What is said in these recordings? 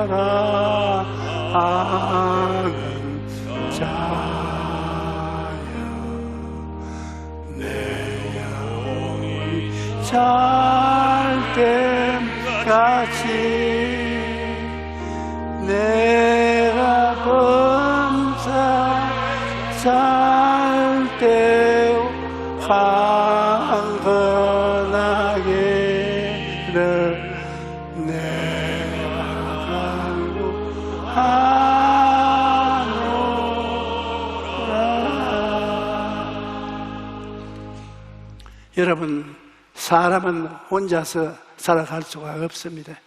살아가는 자여 내 영혼이 잘됨같이 내가 범사 잘때 강건하기를 내가 간구하노라. 여러분, 사람은 혼자서 살아갈 수가 없습니다.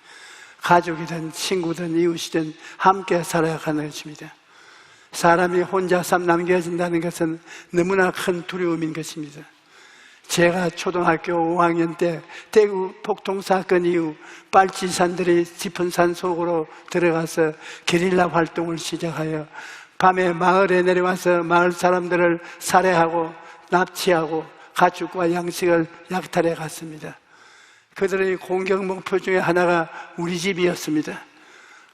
가족이든 친구든 이웃이든 함께 살아가는 것입니다. 사람이 혼자 남겨진다는 것은 너무나 큰 두려움인 것입니다. 제가 초등학교 5학년 때 대구 폭동사건 이후 빨치산들이 짚은 산 속으로 들어가서 게릴라 활동을 시작하여 밤에 마을에 내려와서 마을 사람들을 살해하고 납치하고 가축과 양식을 약탈해 갔습니다. 그들의 공격 목표 중에 하나가 우리 집이었습니다.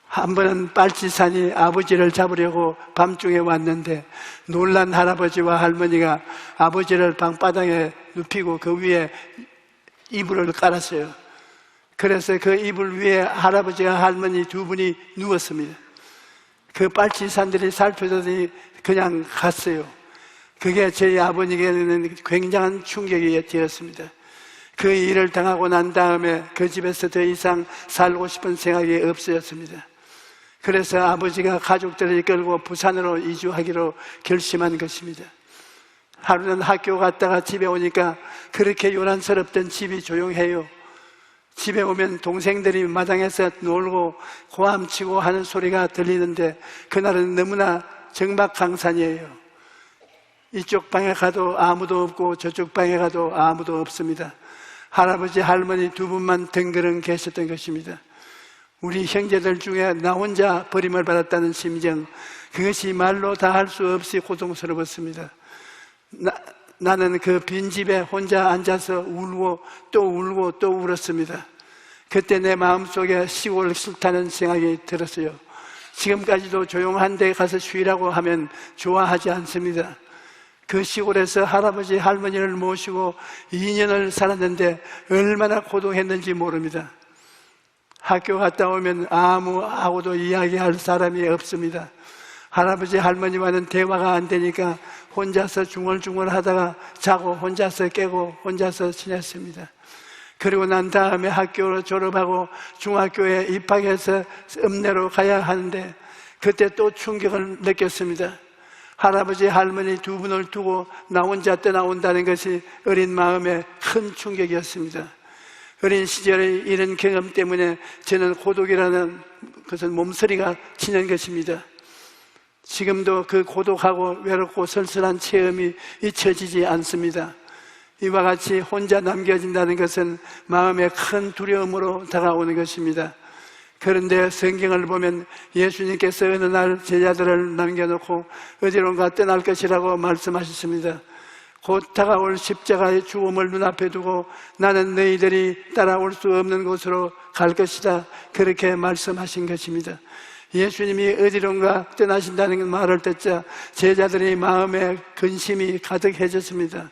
한 번은 빨치산이 아버지를 잡으려고 밤중에 왔는데 놀란 할아버지와 할머니가 아버지를 방바닥에 눕히고 그 위에 이불을 깔았어요. 그래서 그 이불 위에 할아버지와 할머니 두 분이 누웠습니다. 그 빨치산들이 살펴더니 그냥 갔어요. 그게 저희 아버님에게는 굉장한 충격이 되었습니다. 그 일을 당하고 난 다음에 그 집에서 더 이상 살고 싶은 생각이 없어졌습니다. 그래서 아버지가 가족들을 이끌고 부산으로 이주하기로 결심한 것입니다. 하루는 학교 갔다가 집에 오니까 그렇게 요란스럽던 집이 조용해요. 집에 오면 동생들이 마당에서 놀고 고함치고 하는 소리가 들리는데 그날은 너무나 정박강산이에요. 이쪽 방에 가도 아무도 없고 저쪽 방에 가도 아무도 없습니다. 할아버지 할머니 두 분만 덩그렁 계셨던 것입니다. 우리 형제들 중에 나 혼자 버림을 받았다는 심정, 그것이 말로 다 할 수 없이 고통스러웠습니다. 나는 그 빈집에 혼자 앉아서 울고 또 울었습니다. 그때 내 마음속에 시골 싫다는 생각이 들었어요. 지금까지도 조용한 데 가서 쉬라고 하면 좋아하지 않습니다. 그 시골에서 할아버지 할머니를 모시고 2년을 살았는데 얼마나 고독했는지 모릅니다. 학교 갔다 오면 아무하고도 이야기할 사람이 없습니다. 할아버지 할머니와는 대화가 안 되니까 혼자서 중얼중얼 하다가 자고 혼자서 깨고 혼자서 지냈습니다. 그리고 난 다음에 학교를 졸업하고 중학교에 입학해서 읍내로 가야 하는데 그때 또 충격을 느꼈습니다. 할아버지 할머니 두 분을 두고 나 혼자 떠나온다는 것이 어린 마음에 큰 충격이었습니다. 어린 시절의 이런 경험 때문에 저는 고독이라는 것은 몸서리가 치는 것입니다. 지금도 그 고독하고 외롭고 쓸쓸한 체험이 잊혀지지 않습니다. 이와 같이 혼자 남겨진다는 것은 마음에 큰 두려움으로 다가오는 것입니다. 그런데 성경을 보면 예수님께서 어느 날 제자들을 남겨놓고 어디론가 떠날 것이라고 말씀하셨습니다. 곧 다가올 십자가의 죽음을 눈앞에 두고 나는 너희들이 따라올 수 없는 곳으로 갈 것이다, 그렇게 말씀하신 것입니다. 예수님이 어디론가 떠나신다는 말을 듣자 제자들의 마음에 근심이 가득해졌습니다.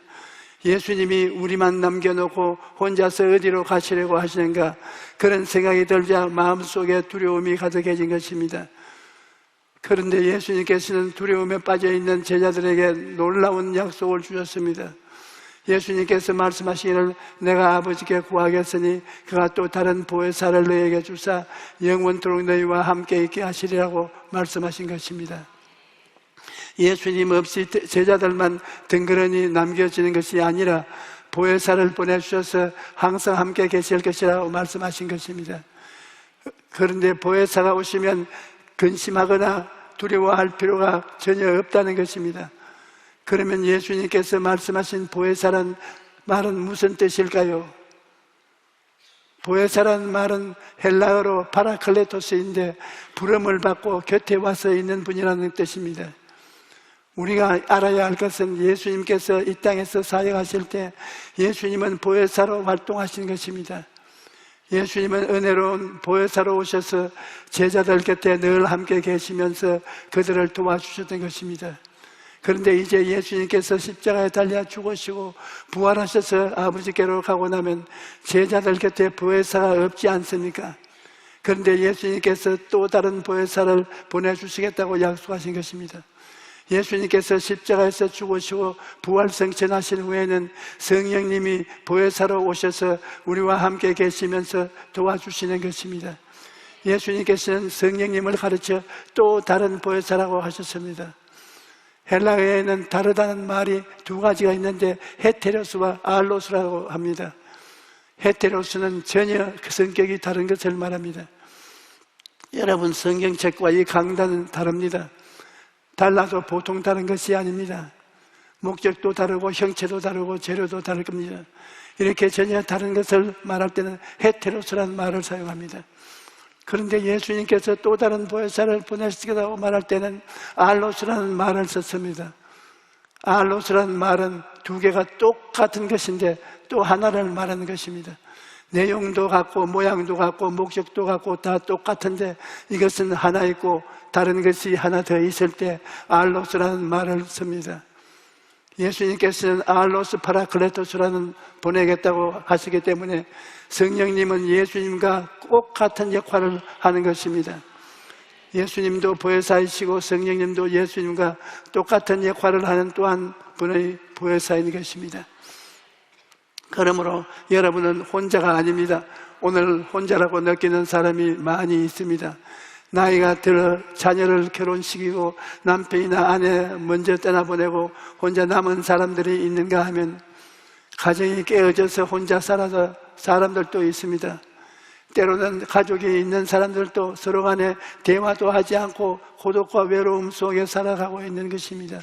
예수님이 우리만 남겨놓고 혼자서 어디로 가시려고 하시는가, 그런 생각이 들자 마음속에 두려움이 가득해진 것입니다. 그런데 예수님께서는 두려움에 빠져있는 제자들에게 놀라운 약속을 주셨습니다. 예수님께서 말씀하시기를 내가 아버지께 구하겠으니 그가 또 다른 보혜사를 너희에게 주사 영원토록 너희와 함께 있게 하시리라고 말씀하신 것입니다. 예수님 없이 제자들만 덩그러니 남겨지는 것이 아니라 보혜사를 보내주셔서 항상 함께 계실 것이라고 말씀하신 것입니다. 그런데 보혜사가 오시면 근심하거나 두려워할 필요가 전혀 없다는 것입니다. 그러면 예수님께서 말씀하신 보혜사란 말은 무슨 뜻일까요? 보혜사란 말은 헬라어로 파라클레토스인데 부름을 받고 곁에 와서 있는 분이라는 뜻입니다. 우리가 알아야 할 것은 예수님께서 이 땅에서 사역하실 때 예수님은 보혜사로 활동하신 것입니다. 예수님은 은혜로운 보혜사로 오셔서 제자들 곁에 늘 함께 계시면서 그들을 도와주셨던 것입니다. 그런데 이제 예수님께서 십자가에 달려 죽으시고 부활하셔서 아버지께로 가고 나면 제자들 곁에 보혜사가 없지 않습니까? 그런데 예수님께서 또 다른 보혜사를 보내주시겠다고 약속하신 것입니다. 예수님께서 십자가에서 죽으시고 부활승천하신 후에는 성령님이 보혜사로 오셔서 우리와 함께 계시면서 도와주시는 것입니다. 예수님께서는 성령님을 가르쳐 또 다른 보혜사라고 하셨습니다. 헬라어에는 다르다는 말이 두 가지가 있는데 헤테로스와 알로스라고 합니다. 헤테로스는 전혀 그 성격이 다른 것을 말합니다. 여러분, 성경책과 이 강단은 다릅니다. 달라도 보통 다른 것이 아닙니다. 목적도 다르고 형체도 다르고 재료도 다를 겁니다. 이렇게 전혀 다른 것을 말할 때는 헤테로스라는 말을 사용합니다. 그런데 예수님께서 또 다른 보혜사를 보내시겠다고 말할 때는 알로스라는 말을 썼습니다. 알로스라는 말은 두 개가 똑같은 것인데 또 하나를 말하는 것입니다. 내용도 같고 모양도 같고 목적도 같고 다 똑같은데 이것은 하나 있고 다른 것이 하나 더 있을 때 알로스라는 말을 씁니다. 예수님께서는 알로스 파라클레토스라는 보내겠다고 하시기 때문에 성령님은 예수님과 꼭 같은 역할을 하는 것입니다. 예수님도 보혜사이시고 성령님도 예수님과 똑같은 역할을 하는 또한 분의 보혜사인 것입니다. 그러므로 여러분은 혼자가 아닙니다. 오늘 혼자라고 느끼는 사람이 많이 있습니다. 나이가 들어 자녀를 결혼시키고 남편이나 아내 먼저 떠나보내고 혼자 남은 사람들이 있는가 하면 가정이 깨어져서 혼자 살아서 사람들도 있습니다. 때로는 가족이 있는 사람들도 서로 간에 대화도 하지 않고 고독과 외로움 속에 살아가고 있는 것입니다.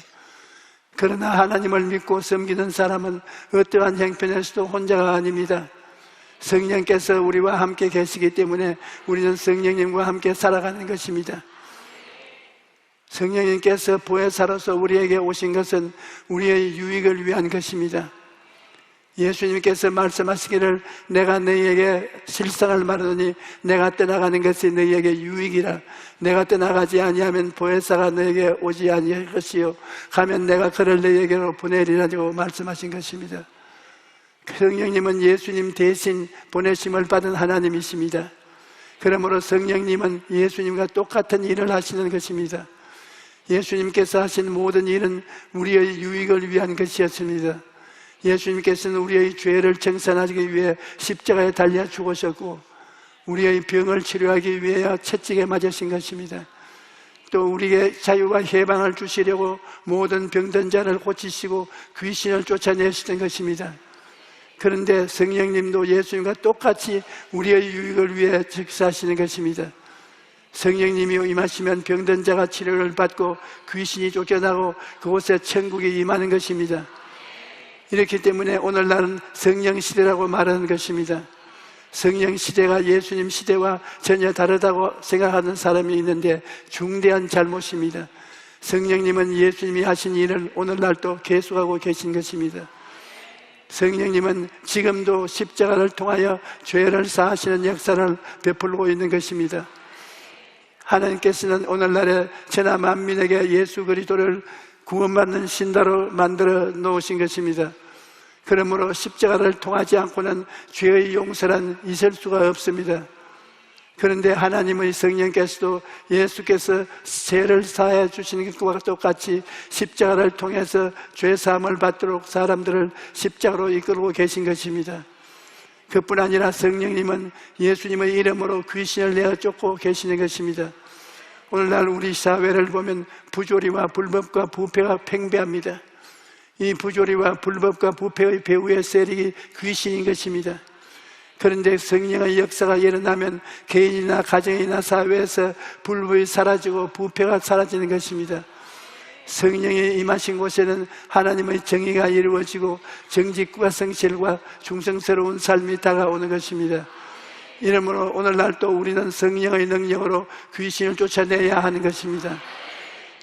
그러나 하나님을 믿고 섬기는 사람은 어떠한 형편에서도 혼자가 아닙니다. 성령께서 우리와 함께 계시기 때문에 우리는 성령님과 함께 살아가는 것입니다. 성령님께서 보혜사로서 우리에게 오신 것은 우리의 유익을 위한 것입니다. 예수님께서 말씀하시기를 내가 너희에게 실상을 말하노니 내가 떠나가는 것이 너희에게 유익이라. 내가 떠나가지 아니하면 보혜사가 너희에게 오지 아니할 것이요 가면 내가 그를 너희에게로 보내리라고 말씀하신 것입니다. 성령님은 예수님 대신 보내심을 받은 하나님이십니다. 그러므로 성령님은 예수님과 똑같은 일을 하시는 것입니다. 예수님께서 하신 모든 일은 우리의 유익을 위한 것이었습니다. 예수님께서는 우리의 죄를 청산하기 위해 십자가에 달려 죽으셨고 우리의 병을 치료하기 위해 채찍에 맞으신 것입니다. 또 우리에게 자유와 해방을 주시려고 모든 병든 자를 고치시고 귀신을 쫓아내시던 것입니다. 그런데 성령님도 예수님과 똑같이 우리의 유익을 위해 즉사하시는 것입니다. 성령님이 임하시면 병든 자가 치료를 받고 귀신이 쫓겨나고 그곳에 천국이 임하는 것입니다. 이렇기 때문에 오늘날은 성령시대라고 말하는 것입니다. 성령시대가 예수님 시대와 전혀 다르다고 생각하는 사람이 있는데 중대한 잘못입니다. 성령님은 예수님이 하신 일을 오늘날도 계속하고 계신 것입니다. 성령님은 지금도 십자가를 통하여 죄를 사하시는 역사를 베풀고 있는 것입니다. 하나님께서는 오늘날에 천하 만민에게 예수 그리스도를 구원받는 신다로 만들어 놓으신 것입니다. 그러므로 십자가를 통하지 않고는 죄의 용서란 있을 수가 없습니다. 그런데 하나님의 성령께서도 예수께서 죄를 사해 주시는 것과 똑같이 십자가를 통해서 죄 사함을 받도록 사람들을 십자가로 이끌고 계신 것입니다. 그뿐 아니라 성령님은 예수님의 이름으로 귀신을 내어 쫓고 계시는 것입니다. 오늘날 우리 사회를 보면 부조리와 불법과 부패가 팽배합니다. 이 부조리와 불법과 부패의 배후의 세력이 귀신인 것입니다. 그런데 성령의 역사가 일어나면 개인이나 가정이나 사회에서 불법이 사라지고 부패가 사라지는 것입니다. 성령이 임하신 곳에는 하나님의 정의가 이루어지고 정직과 성실과 충성스러운 삶이 다가오는 것입니다. 이러므로 오늘날 또 우리는 성령의 능력으로 귀신을 쫓아내야 하는 것입니다.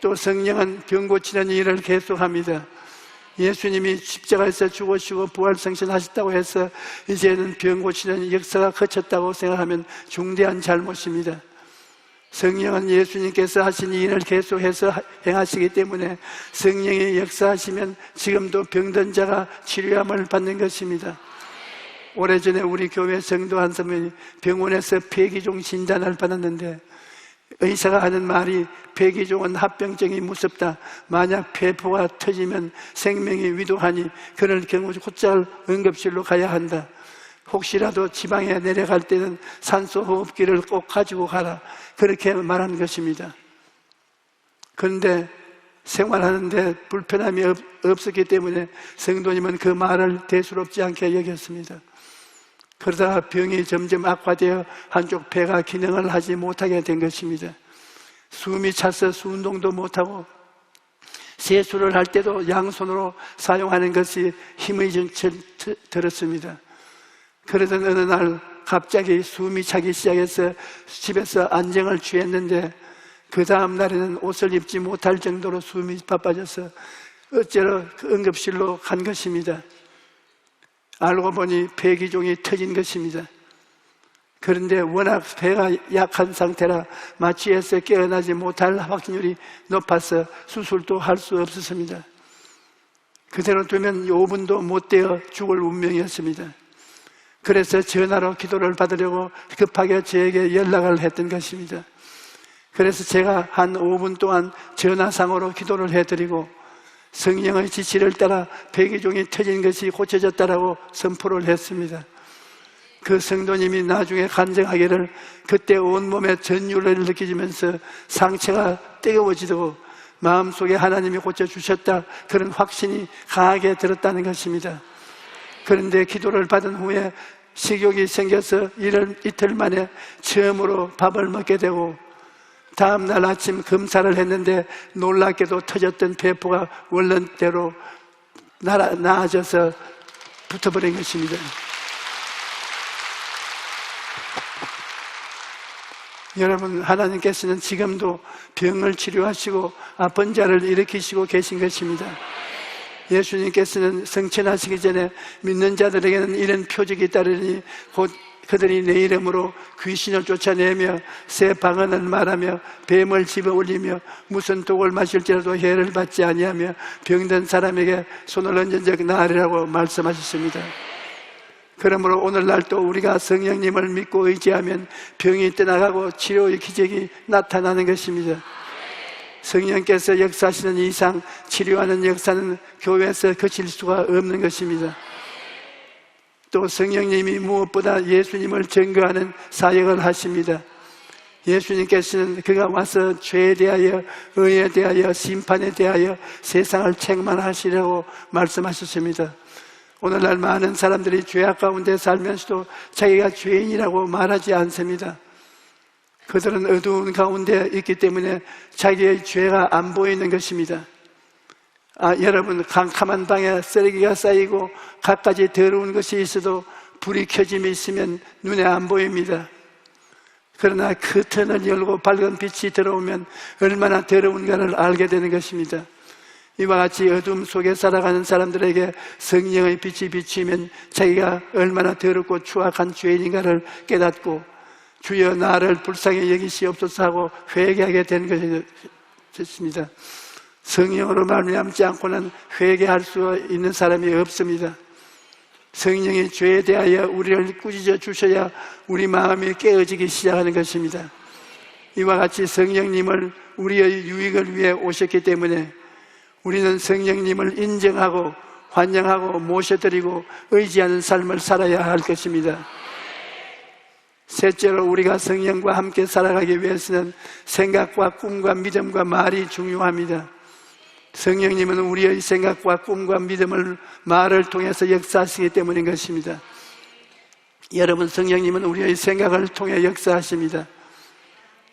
또 성령은 병 고치는 일을 계속합니다. 예수님이 십자가에서 죽으시고 부활승천하셨다고 해서 이제는 병 고치는 역사가 그쳤다고 생각하면 중대한 잘못입니다. 성령은 예수님께서 하신 일을 계속해서 행하시기 때문에 성령이 역사하시면 지금도 병든 자가 치료함을 받는 것입니다. 오래전에 우리 교회 성도 한 사람이 병원에서 폐기종 진단을 받았는데 의사가 하는 말이 폐기종은 합병증이 무섭다. 만약 폐포가 터지면 생명이 위독하니 그럴 경우 곧잘 응급실로 가야 한다. 혹시라도 지방에 내려갈 때는 산소 호흡기를 꼭 가지고 가라. 그렇게 말한 것입니다. 그런데 생활하는데 불편함이 없었기 때문에 성도님은 그 말을 대수롭지 않게 여겼습니다. 그러다가 병이 점점 악화되어 한쪽 폐가 기능을 하지 못하게 된 것입니다. 숨이 차서 수운동도 못하고 세수를 할 때도 양손으로 사용하는 것이 힘이 들었습니다. 그러던 어느 날 갑자기 숨이 차기 시작해서 집에서 안정을 취했는데 그 다음 날에는 옷을 입지 못할 정도로 숨이 바빠져서 어째로 그 응급실로 간 것입니다. 알고 보니 폐기종이 터진 것입니다. 그런데 워낙 폐가 약한 상태라 마취해서 깨어나지 못할 확률이 높아서 수술도 할 수 없었습니다. 그대로 두면 5분도 못 되어 죽을 운명이었습니다. 그래서 전화로 기도를 받으려고 급하게 저에게 연락을 했던 것입니다. 그래서 제가 한 5분 동안 전화상으로 기도를 해드리고 성령의 지시를 따라 폐기종이 터진 것이 고쳐졌다라고 선포를 했습니다. 그 성도님이 나중에 간증하기를 그때 온몸에 전율을 느끼면서 상처가 뜨거워지고 마음속에 하나님이 고쳐주셨다, 그런 확신이 강하게 들었다는 것입니다. 그런데 기도를 받은 후에 식욕이 생겨서 이틀 만에 처음으로 밥을 먹게 되고 다음날 아침 검사를 했는데 놀랍게도 터졌던 폐포가 원래대로 나아져서 붙어버린 것입니다. 여러분, 하나님께서는 지금도 병을 치료하시고 아픈 자를 일으키시고 계신 것입니다. 예수님께서는 성천하시기 전에 믿는 자들에게는 이런 표적이 따르니 곧 그들이 내 이름으로 귀신을 쫓아내며 새 방언을 말하며 뱀을 집어 올리며 무슨 독을 마실지라도 해를 받지 아니하며 병든 사람에게 손을 얹은 적 나으리라고 말씀하셨습니다. 그러므로 오늘날 또 우리가 성령님을 믿고 의지하면 병이 떠나가고 치료의 기적이 나타나는 것입니다. 성령께서 역사하시는 이상 치료하는 역사는 교회에서 그칠 수가 없는 것입니다. 또 성령님이 무엇보다 예수님을 증거하는 사역을 하십니다. 예수님께서는 그가 와서 죄에 대하여, 의에 대하여, 심판에 대하여 세상을 책망하시려고 말씀하셨습니다. 오늘날 많은 사람들이 죄악 가운데 살면서도 자기가 죄인이라고 말하지 않습니다. 그들은 어두운 가운데 있기 때문에 자기의 죄가 안 보이는 것입니다. 여러분, 캄캄한 방에 쓰레기가 쌓이고 갖가지 더러운 것이 있어도 불이 켜짐이 있으면 눈에 안 보입니다. 그러나 커튼을 열고 밝은 빛이 들어오면 얼마나 더러운가를 알게 되는 것입니다. 이와 같이 어둠 속에 살아가는 사람들에게 성령의 빛이 비치면 자기가 얼마나 더럽고 추악한 죄인인가를 깨닫고 주여 나를 불쌍히 여기시옵소서 하고 회개하게 되는 것입니다. 성령으로 말미암지 않고는 회개할 수 있는 사람이 없습니다. 성령이 죄에 대하여 우리를 꾸짖어 주셔야 우리 마음이 깨어지기 시작하는 것입니다. 이와 같이 성령님을 우리의 유익을 위해 오셨기 때문에 우리는 성령님을 인정하고 환영하고 모셔드리고 의지하는 삶을 살아야 할 것입니다. 셋째로, 우리가 성령과 함께 살아가기 위해서는 생각과 꿈과 믿음과 말이 중요합니다. 성령님은 우리의 생각과 꿈과 믿음을 말을 통해서 역사하시기 때문인 것입니다. 여러분, 성령님은 우리의 생각을 통해 역사하십니다.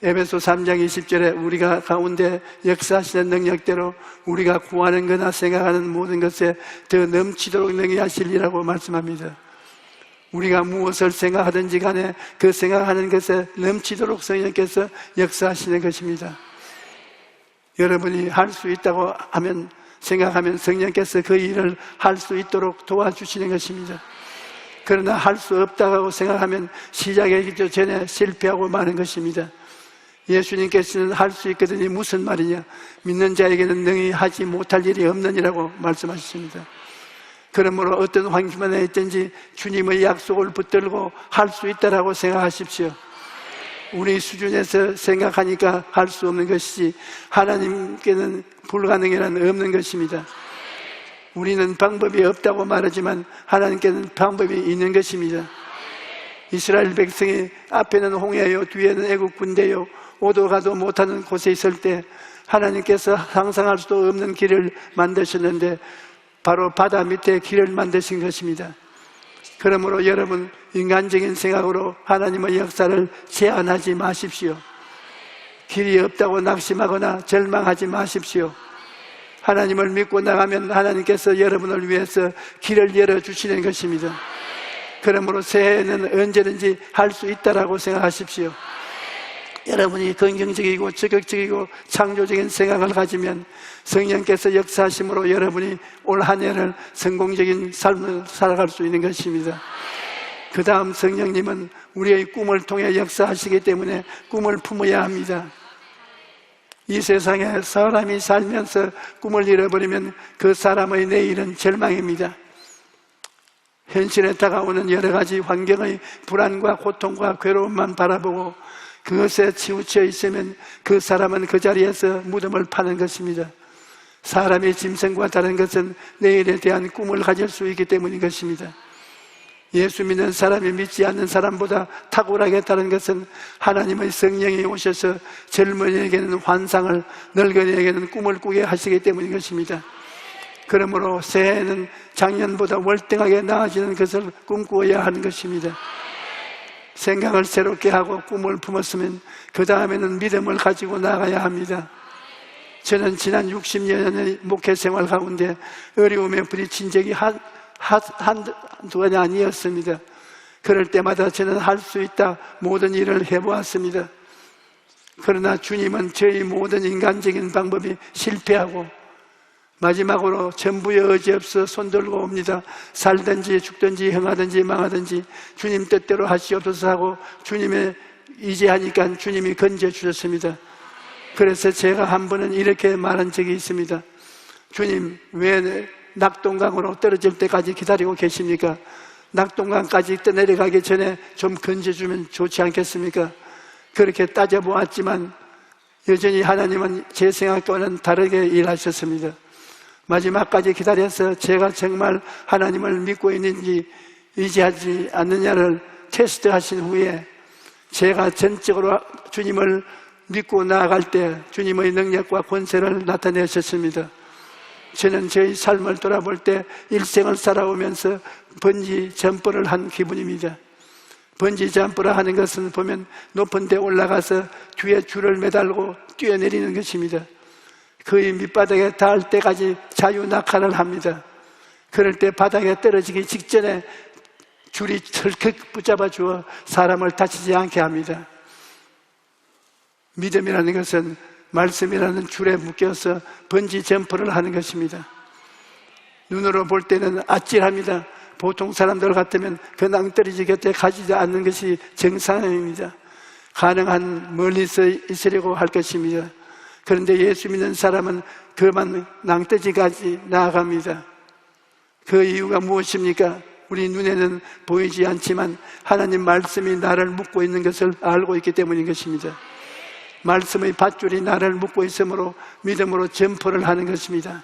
에베소 3장 20절에 우리가 가운데 역사하시는 능력대로 우리가 구하는 거나 생각하는 모든 것에 더 넘치도록 능히하시리라고 말씀합니다. 우리가 무엇을 생각하든지 간에 그 생각하는 것에 넘치도록 성령께서 역사하시는 것입니다. 여러분이 할 수 있다고 하면 생각하면 성령께서 그 일을 할 수 있도록 도와주시는 것입니다. 그러나 할 수 없다고 생각하면 시작하기 전에 실패하고 마는 것입니다. 예수님께서는 할 수 있거든요. 무슨 말이냐? 믿는 자에게는 능히 하지 못할 일이 없느니라고 말씀하셨습니다. 그러므로 어떤 환경에 있든지 주님의 약속을 붙들고 할 수 있다라고 생각하십시오. 우리 수준에서 생각하니까 할 수 없는 것이지 하나님께는 불가능이란 없는 것입니다. 우리는 방법이 없다고 말하지만 하나님께는 방법이 있는 것입니다. 이스라엘 백성이 앞에는 홍해요, 뒤에는 애국 군대요, 오도 가도 못하는 곳에 있을 때 하나님께서 상상할 수도 없는 길을 만드셨는데 바로 바다 밑에 길을 만드신 것입니다. 그러므로 여러분, 인간적인 생각으로 하나님의 역사를 제한하지 마십시오. 길이 없다고 낙심하거나 절망하지 마십시오. 하나님을 믿고 나가면 하나님께서 여러분을 위해서 길을 열어주시는 것입니다. 그러므로 새해에는 언제든지 할 수 있다라고 생각하십시오. 여러분이 긍정적이고 적극적이고 창조적인 생각을 가지면 성령께서 역사하심으로 여러분이 올 한 해를 성공적인 삶을 살아갈 수 있는 것입니다. 그 다음 성령님은 우리의 꿈을 통해 역사하시기 때문에 꿈을 품어야 합니다. 이 세상에 사람이 살면서 꿈을 잃어버리면 그 사람의 내일은 절망입니다. 현실에 다가오는 여러 가지 환경의 불안과 고통과 괴로움만 바라보고 그것에 치우쳐 있으면 그 사람은 그 자리에서 무덤을 파는 것입니다. 사람의 짐승과 다른 것은 내일에 대한 꿈을 가질 수 있기 때문인 것입니다. 예수 믿는 사람이 믿지 않는 사람보다 탁월하게 다른 것은 하나님의 성령이 오셔서 젊은이에게는 환상을, 늙은이에게는 꿈을 꾸게 하시기 때문인 것입니다. 그러므로 새해에는 작년보다 월등하게 나아지는 것을 꿈꾸어야 하는 것입니다. 생각을 새롭게 하고 꿈을 품었으면 그 다음에는 믿음을 가지고 나가야 합니다. 저는 지난 60년의 목회 생활 가운데 어려움에 부딪힌 적이 한두 번이 아니었습니다. 그럴 때마다 저는 할 수 있다 모든 일을 해보았습니다. 그러나 주님은 저희 모든 인간적인 방법이 실패하고 마지막으로 전부의 의지 없어 손들고 옵니다. 살든지 죽든지 행하든지 망하든지 주님 뜻대로 하시옵소서 하고 주님의 의지하니까 주님이 건져주셨습니다. 그래서 제가 한 번은 이렇게 말한 적이 있습니다. 주님, 왜 낙동강으로 떨어질 때까지 기다리고 계십니까? 낙동강까지 떠내려가기 전에 좀 건져주면 좋지 않겠습니까? 그렇게 따져보았지만 여전히 하나님은 제 생각과는 다르게 일하셨습니다. 마지막까지 기다려서 제가 정말 하나님을 믿고 있는지 의지하지 않느냐를 테스트하신 후에 제가 전적으로 주님을 믿고 나아갈 때 주님의 능력과 권세를 나타내셨습니다. 저는 저희 삶을 돌아볼 때 일생을 살아오면서 번지 점프를 한 기분입니다. 번지 점프를 하는 것은 보면 높은 데 올라가서 뒤에 줄을 매달고 뛰어내리는 것입니다. 거의 밑바닥에 닿을 때까지 자유낙하를 합니다. 그럴 때 바닥에 떨어지기 직전에 줄이 털컥 붙잡아 주어 사람을 다치지 않게 합니다. 믿음이라는 것은 말씀이라는 줄에 묶여서 번지 점프를 하는 것입니다. 눈으로 볼 때는 아찔합니다. 보통 사람들 같으면 그 낭떠러지 곁에 가지 않는 것이 정상입니다. 가능한 멀리서 있으려고 할 것입니다. 그런데 예수 믿는 사람은 그만 낭떠러지까지 나아갑니다. 그 이유가 무엇입니까? 우리 눈에는 보이지 않지만 하나님 말씀이 나를 묶고 있는 것을 알고 있기 때문인 것입니다. 말씀의 밧줄이 나를 묶고 있으므로 믿음으로 점프를 하는 것입니다.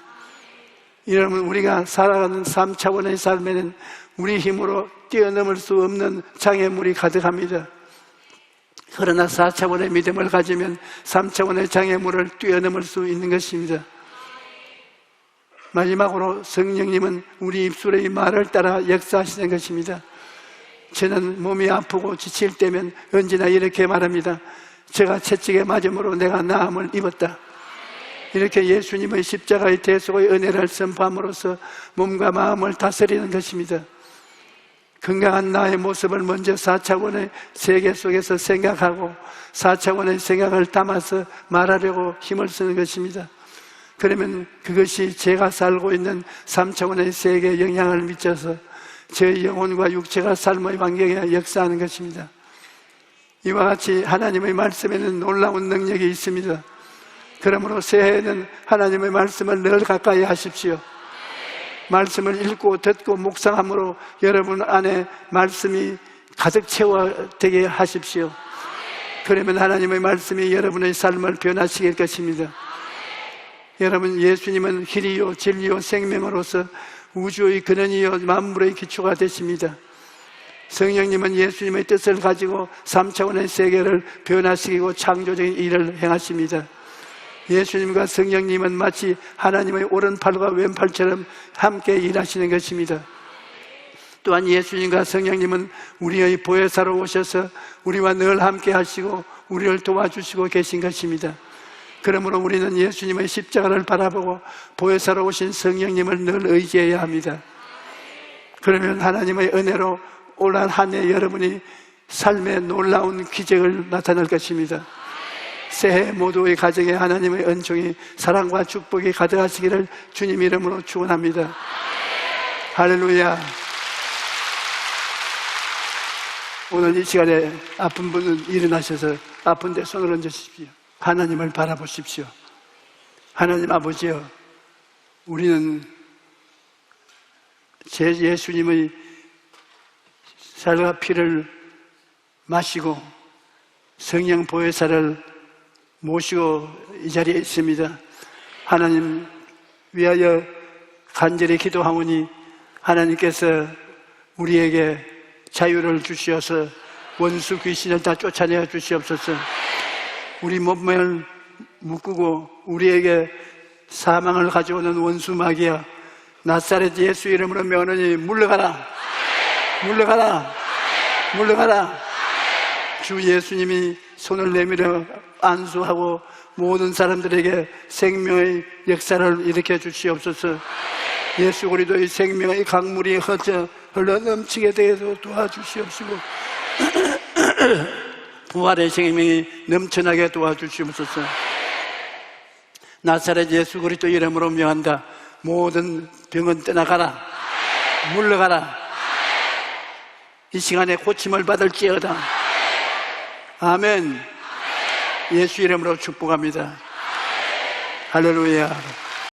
여러분, 우리가 살아가는 3차원의 삶에는 우리 힘으로 뛰어넘을 수 없는 장애물이 가득합니다. 그러나 4차원의 믿음을 가지면 3차원의 장애물을 뛰어넘을 수 있는 것입니다. 마지막으로 성령님은 우리 입술의 말을 따라 역사하시는 것입니다. 저는 몸이 아프고 지칠 때면 언제나 이렇게 말합니다. 제가 채찍에 맞음으로 내가 나음을 입었다. 이렇게 예수님의 십자가의 대속의 은혜를 선포함으로써 몸과 마음을 다스리는 것입니다. 건강한 나의 모습을 먼저 4차원의 세계 속에서 생각하고 4차원의 생각을 담아서 말하려고 힘을 쓰는 것입니다. 그러면 그것이 제가 살고 있는 3차원의 세계에 영향을 미쳐서 제 영혼과 육체가 삶의 환경에 역사하는 것입니다. 이와 같이 하나님의 말씀에는 놀라운 능력이 있습니다. 그러므로 새해에는 하나님의 말씀을 늘 가까이 하십시오. 말씀을 읽고 듣고 묵상함으로 여러분 안에 말씀이 가득 채워되게 하십시오. 그러면 하나님의 말씀이 여러분의 삶을 변화시킬 것입니다. 여러분, 예수님은 길이요 진리요 생명으로서 우주의 근원이요 만물의 기초가 되십니다. 성령님은 예수님의 뜻을 가지고 3차원의 세계를 변화시키고 창조적인 일을 행하십니다. 예수님과 성령님은 마치 하나님의 오른팔과 왼팔처럼 함께 일하시는 것입니다. 또한 예수님과 성령님은 우리의 보혜사로 오셔서 우리와 늘 함께 하시고 우리를 도와주시고 계신 것입니다. 그러므로 우리는 예수님의 십자가를 바라보고 보혜사로 오신 성령님을 늘 의지해야 합니다. 그러면 하나님의 은혜로 올 한 해 여러분이 삶의 놀라운 기적을 나타낼 것입니다. 새해 모두의 가정에 하나님의 은총이 사랑과 축복이 가득하시기를 주님 이름으로 축원합니다. 할렐루야. 오늘 이 시간에 아픈 분은 일어나셔서 아픈데 손을 얹으십시오. 하나님을 바라보십시오. 하나님 아버지여, 우리는 제 예수님의 살과 피를 마시고 성령 보혜사를 모시고 이 자리에 있습니다. 하나님 위하여 간절히 기도하오니 하나님께서 우리에게 자유를 주시어서 원수 귀신을 다 쫓아내어 주시옵소서. 우리 몸을 묶고 우리에게 사망을 가져오는 원수 마귀야, 나사렛 예수 이름으로 명하노니 물러가라, 물러가라, 물러가라. 주 예수님이 손을 내밀어 안수하고 모든 사람들에게 생명의 역사를 일으켜 주시옵소서. 예수 그리스도의 생명의 강물이 흘러 넘치게 되어서 도와주시옵시고 부활의 생명이 넘쳐나게 도와주시옵소서. 나사렛 예수 그리스도 이름으로 명한다. 모든 병은 떠나가라, 물러가라. 이 시간에 고침을 받을지어다. 아멘. 예수 이름으로 축복합니다. 할렐루야.